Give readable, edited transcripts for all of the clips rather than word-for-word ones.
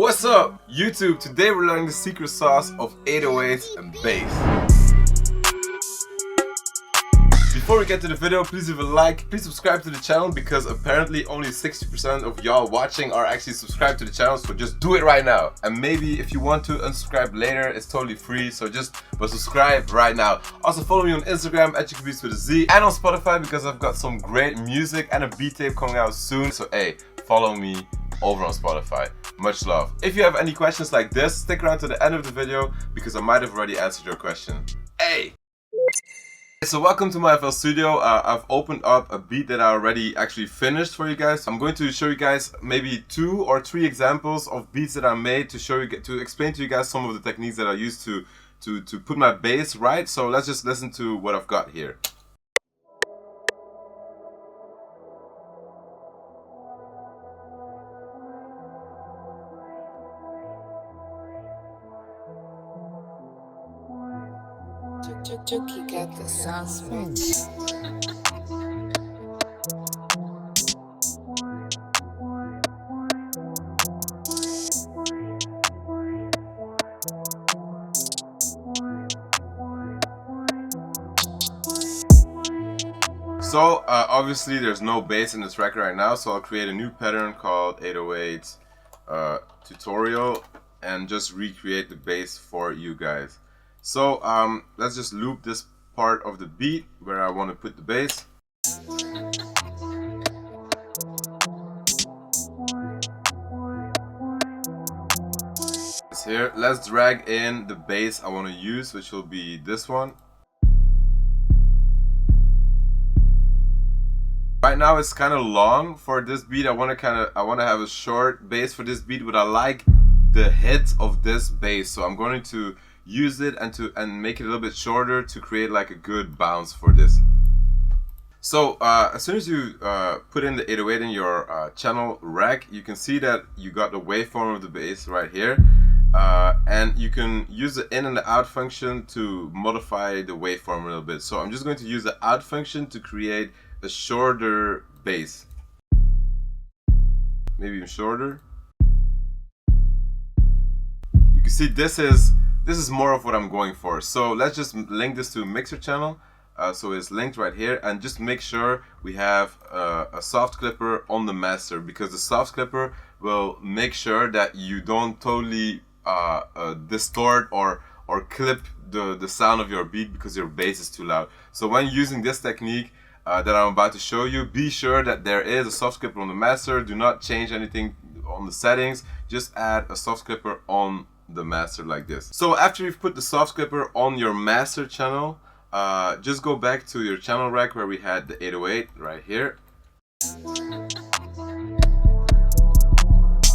What's up, YouTube? Today we're learning the secret sauce of 808s and bass. Before we get to the video, please leave a like, please subscribe to the channel because apparently only 60% of y'all watching are actually subscribed to the channel, so just do it right now. And maybe if you want to unsubscribe later, it's totally free, so but subscribe right now. Also follow me on Instagram at Chuki with a Z and on Spotify because I've got some great music and a beat tape coming out soon, so hey, follow me over on Spotify. Much love. If you have any questions like this, stick around to the end of the video because I might have already answered your question. Hey! So welcome to my FL Studio. I've opened up a beat that I already actually finished for you guys. I'm going to show you guys maybe 2 or 3 examples of beats that I made to explain to you guys some of the techniques that I use to put my bass right. So let's just listen to what I've got here. Chuki got the sauce, bitch. So obviously there's no bass in this record right now, so I'll create a new pattern called 808 tutorial and just recreate the bass for you guys. So let's just loop this part of the beat where I want to put the bass. Here, let's drag in the bass I want to use, which will be this one. Right now it's kind of long for this beat. I want to have a short bass for this beat, but I like the hit of this bass, so I'm going to use it and make it a little bit shorter to create like a good bounce for this. So as soon as you put in the 808 in your channel rec, you can see that you got the waveform of the bass right here, and you can use the in and the out function to modify the waveform a little bit. So I'm just going to use the out function to create a shorter bass, maybe even shorter. You can see this is more of what I'm going for. So let's just link this to a mixer channel. So it's linked right here, and just make sure we have a soft clipper on the master, because the soft clipper will make sure that you don't totally distort or clip the sound of your beat because your bass is too loud. So when using this technique that I'm about to show you, be sure that there is a soft clipper on the master. Do not change anything on the settings, just add a soft clipper on the master like this. So after you've put the soft clipper on your master channel, just go back to your channel rack where we had the 808 right here,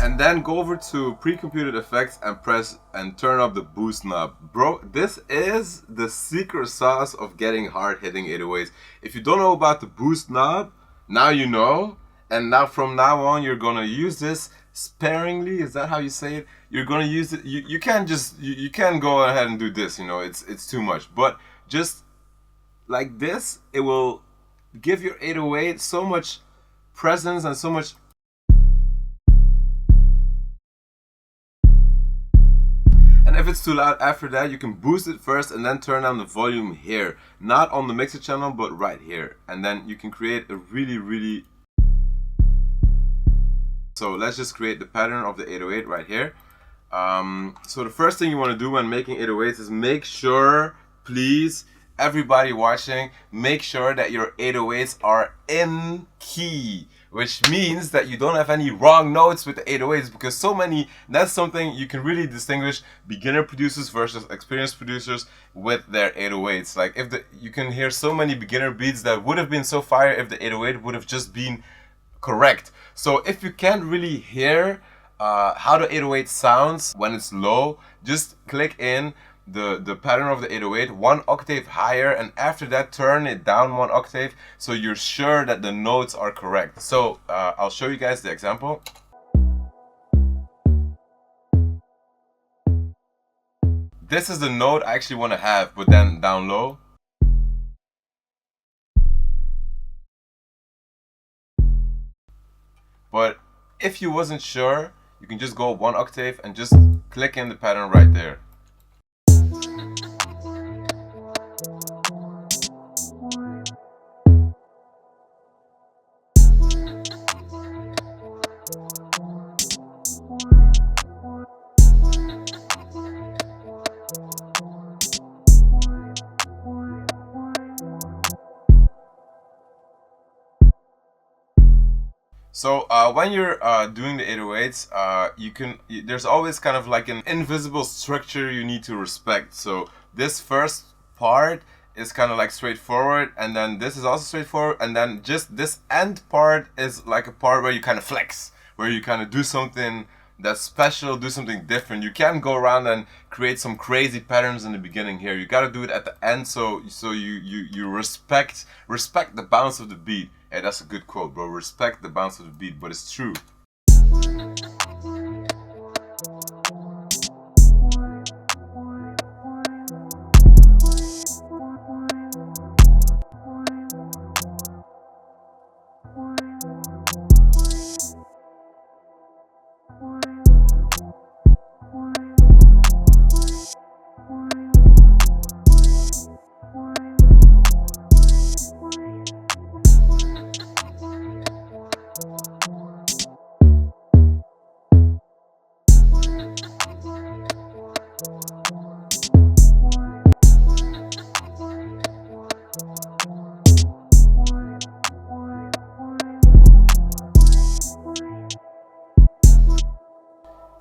and then go over to pre-computed effects and press and turn up the boost knob. Bro, this is the secret sauce of getting hard hitting 808s. If you don't know about the boost knob, now you know, and now from now on you're gonna use this sparingly. Is that how you say it? You're gonna use it. You can't just you can't go ahead and do this, you know, it's too much. But just like this, it will give your 808 so much presence and so much. And if it's too loud after that, you can boost it first and then turn down the volume here, not on the mixer channel but right here, and then you can create a really. So let's just create the pattern of the 808 right here. So the first thing you want to do when making 808s is make sure, please, everybody watching, make sure that your 808s are in key, which means that you don't have any wrong notes with the 808s, because that's something you can really distinguish beginner producers versus experienced producers with their 808s. Like you can hear so many beginner beats that would have been so fire if the 808 would have just been correct. So if you can't really hear how the 808 sounds when it's low, just click in the pattern of the 808 1 octave higher, and after that turn it down 1 octave so you're sure that the notes are correct. So I'll show you guys the example. This is the note I actually want to have, but then down low. But if you wasn't sure, you can just go 1 octave and just click in the pattern right there. So when you're doing the 808s, there's always kind of like an invisible structure you need to respect. So this first part is kind of like straightforward, and then this is also straightforward, and then just this end part is like a part where you kind of flex, where you kind of do something that's special, do something different. You can't go around and create some crazy patterns in the beginning here. You gotta do it at the end, so you respect the bounce of the beat. Hey, that's a good quote, bro. Respect the bounce of the beat, but it's true.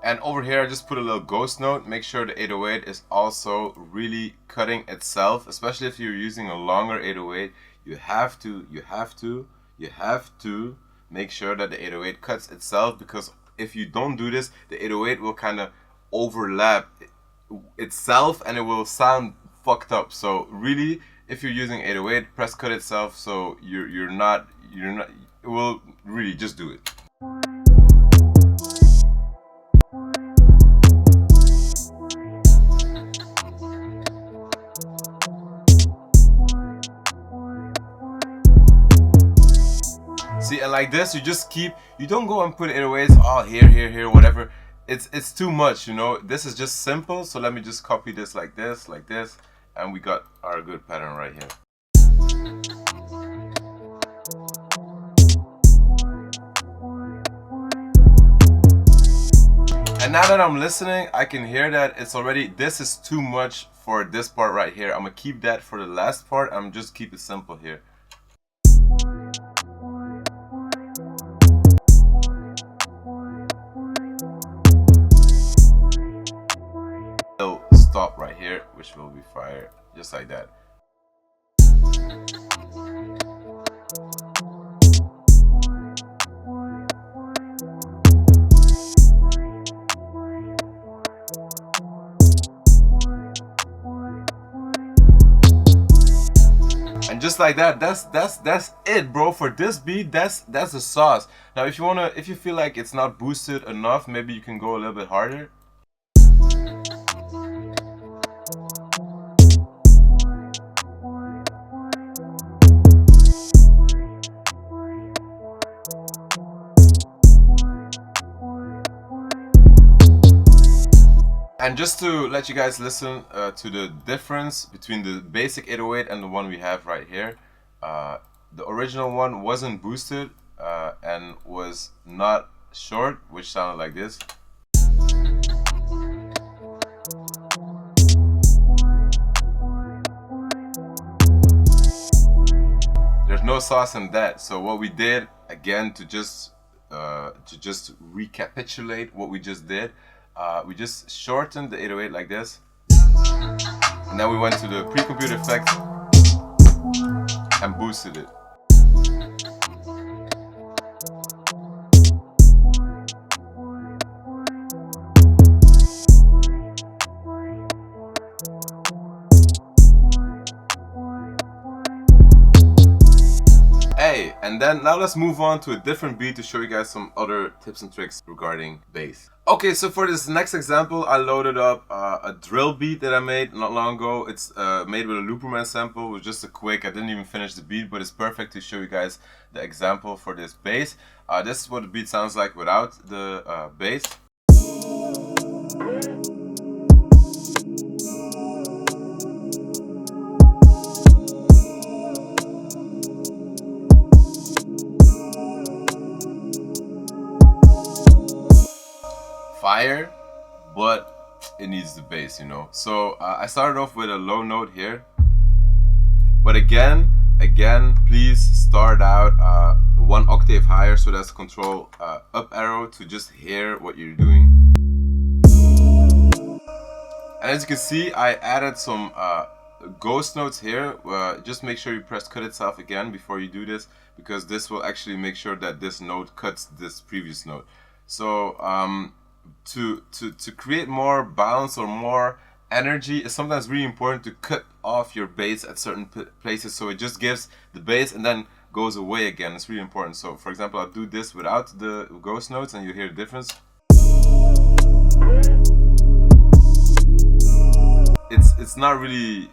And over here, I just put a little ghost note. Make sure the 808 is also really cutting itself, especially if you're using a longer 808. You have to make sure that the 808 cuts itself, because if you don't do this, the 808 will kind of overlap itself and it will sound fucked up. So really, if you're using 808, press cut itself, so you're not, it will really just do it. See, and like this, you don't go and put 808s all here, whatever. It's too much, you know. This is just simple, so let me just copy this, and we got our good pattern right here. And now that I'm listening, I can hear that this is too much for this part right here. I'm gonna keep that for the last part. I'm just keep it simple here. Stop right here, which will be fire, just like that. And just like that, that's it, bro. For this beat, that's the sauce. Now if you feel like it's not boosted enough, maybe you can go a little bit harder. And just to let you guys listen to the difference between the basic 808 and the one we have right here. The original one wasn't boosted and was not short, which sounded like this. There's no sauce in that. So what we did, again, to just recapitulate what we just did, we just shortened the 808 like this, and then we went to the pre-computed effect and boosted it. Hey, and then now let's move on to a different beat to show you guys some other tips and tricks regarding bass. Okay, so for this next example, I loaded up a drill beat that I made not long ago. It's made with a Looperman sample. It was just a quick, I didn't even finish the beat, but it's perfect to show you guys the example for this bass. This is what the beat sounds like without the bass. Fire, but it needs the bass, you know. So I started off with a low note here, but again, please start out 1 octave higher, so that's control up arrow to just hear what you're doing. And as you can see, I added some ghost notes here. Just make sure you press cut itself again before you do this, because this will actually make sure that this note cuts this previous note. So to create more balance or more energy, it's sometimes really important to cut off your bass at certain places, so it just gives the bass and then goes away again. It's really important. So for example, I'll do this without the ghost notes and you hear the difference. It's not really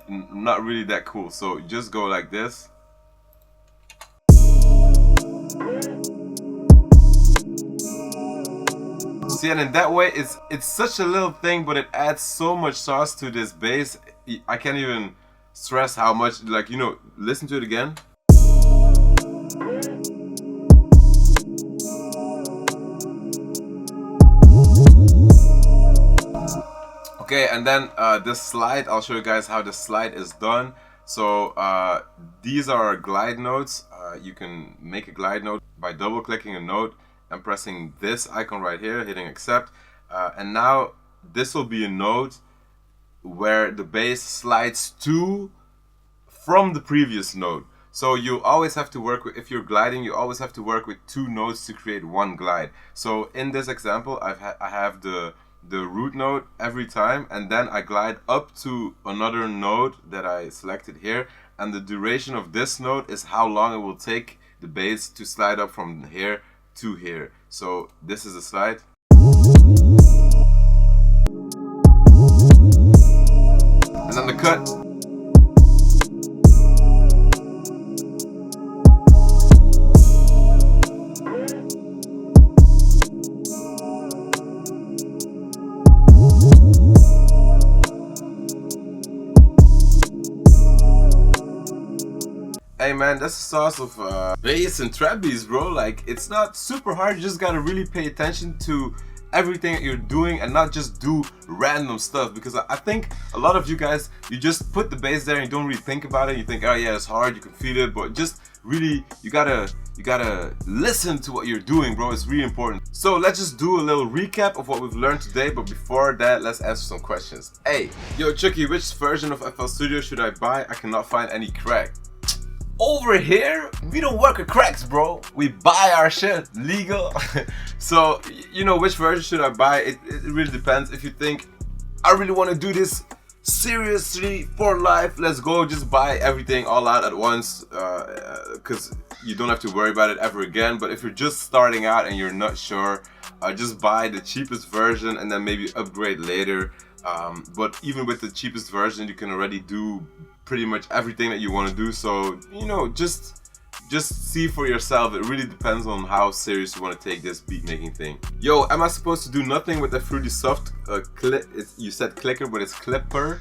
that cool. So just go like this. See, and in that way, it's such a little thing, but it adds so much sauce to this bass. I can't even stress how much, like, you know, listen to it again. Okay, and then this slide, I'll show you guys how the slide is done. So these are glide notes. You can make a glide note by double clicking a note and pressing this icon right here, hitting accept. And now this will be a note where the bass slides to from the previous note. So you always have to work with, if you're gliding, you always have to work with 2 notes to create 1 glide. So in this example, I have the root note every time, and then I glide up to another note that I selected here, and the duration of this note is how long it will take the bass to slide up from here to here. So this is a slide. And then the cut. Hey man, that's the sauce of bass and trap beats, bro. Like, it's not super hard. You just gotta really pay attention to everything that you're doing and not just do random stuff, because I think a lot of you guys, you just put the bass there and you don't really think about it. You think, oh yeah, it's hard, you can feel it, but just really, you gotta listen to what you're doing, bro. It's really important. So let's just do a little recap of what we've learned today, but before that, let's answer some questions. Hey, yo Chucky, which version of FL Studio should I buy? I cannot find any crack. Over here, we don't work with cracks, bro. We buy our shit legal. So, you know, which version should I buy? It really depends. If you think, I really want to do this seriously for life, let's go, just buy everything all out at once, because you don't have to worry about it ever again. But if you're just starting out and you're not sure, just buy the cheapest version and then maybe upgrade later. But even with the cheapest version, you can already do pretty much everything that you want to do. So, you know, just see for yourself. It really depends on how serious you want to take this beat making thing. Yo, am I supposed to do nothing with the Fruity Soft clip? You said clicker, but it's clipper.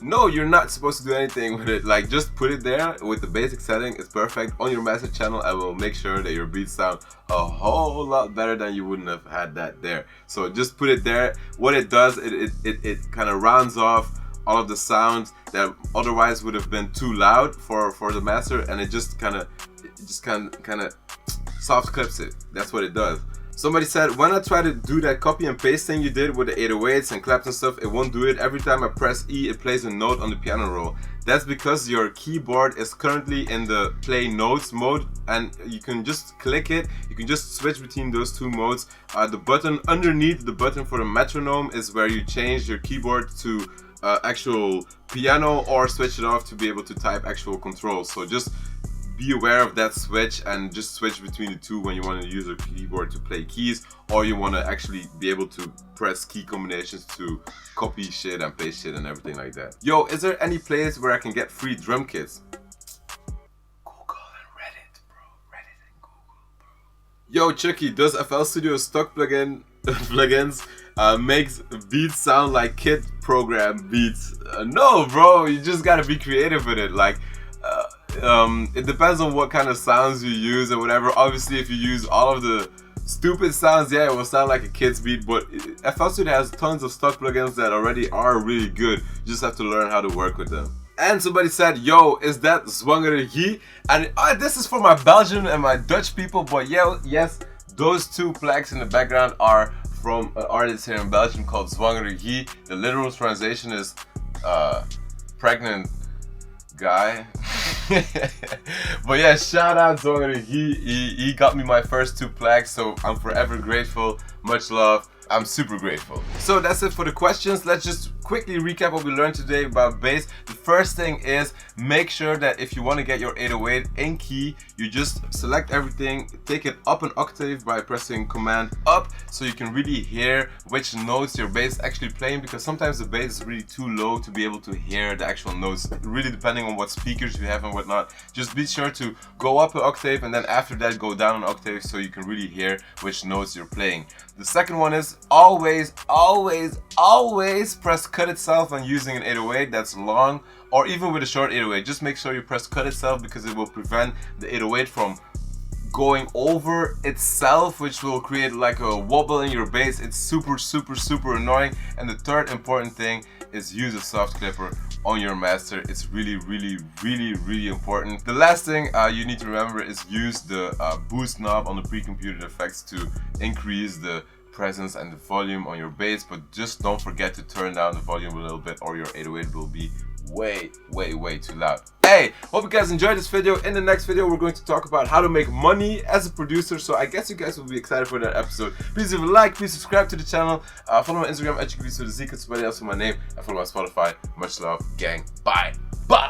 No, you're not supposed to do anything with it. Like, just put it there with the basic setting. It's perfect. On your master channel, I will make sure that your beats sound a whole lot better than you wouldn't have had that there. So just put it there. What it does, it kind of rounds off all of the sounds that otherwise would have been too loud for the master, and it just kind of soft clips it. That's what it does. Somebody said, when I try to do that copy and paste thing you did with the 808s and claps and stuff, it won't do it. Every time I press E, it plays a note on the piano roll. That's because your keyboard is currently in the play notes mode, and you can just click it. You can just switch between those 2 modes. The button underneath the button for the metronome is where you change your keyboard to actual piano, or switch it off to be able to type actual controls. So just be aware of that switch and just switch between the 2 when you want to use your keyboard to play keys, or you want to actually be able to press key combinations to copy shit and paste shit and everything like that. Yo, is there any place where I can get free drum kits? Google and Reddit, bro. Reddit and Google, bro. Yo, Chucky, does FL Studio stock plugin plugins makes beats sound like kid program beats. No, bro, you just gotta be creative with it. Like, it depends on what kind of sounds you use and whatever. Obviously, if you use all of the stupid sounds, yeah, it will sound like a kid's beat. But FL Studio has tons of stock plugins that already are really good. You just have to learn how to work with them. And somebody said, yo, is that Zwangere Guy? And this is for my Belgian and my Dutch people, but yeah, yes, those two flags in the background are from an artist here in Belgium called Zwangere Guy. The literal translation is pregnant guy. But yeah, shout out Zwangere Guy. He got me my first two flags, so I'm forever grateful. Much love. I'm super grateful. So that's it for the questions. Let's just quickly recap what we learned today about bass. The first thing is make sure that if you want to get your 808 in key, you just select everything, take it up an octave by pressing Command up, so you can really hear which notes your bass is actually playing, because sometimes the bass is really too low to be able to hear the actual notes, really depending on what speakers you have and whatnot. Just be sure to go up an octave and then after that go down an octave so you can really hear which notes you're playing. The second one is always press cut itself when using an 808 that's long, or even with a short 808. Just make sure you press cut itself, because it will prevent the 808 from going over itself, which will create like a wobble in your bass. It's super annoying. And the third important thing is use a soft clipper on your master. It's really important. The last thing you need to remember is use the boost knob on the pre-computed effects to increase the presence and the volume on your bass, but just don't forget to turn down the volume a little bit or your 808 will be way too loud. Hey, hope you guys enjoyed this video. In the next video, we're going to talk about how to make money as a producer, so I guess you guys will be excited for that episode. Please leave a like, please subscribe to the channel, follow my Instagram at Chuki with a Z, somebody else with my name, and follow my Spotify. Much love, gang. Bye.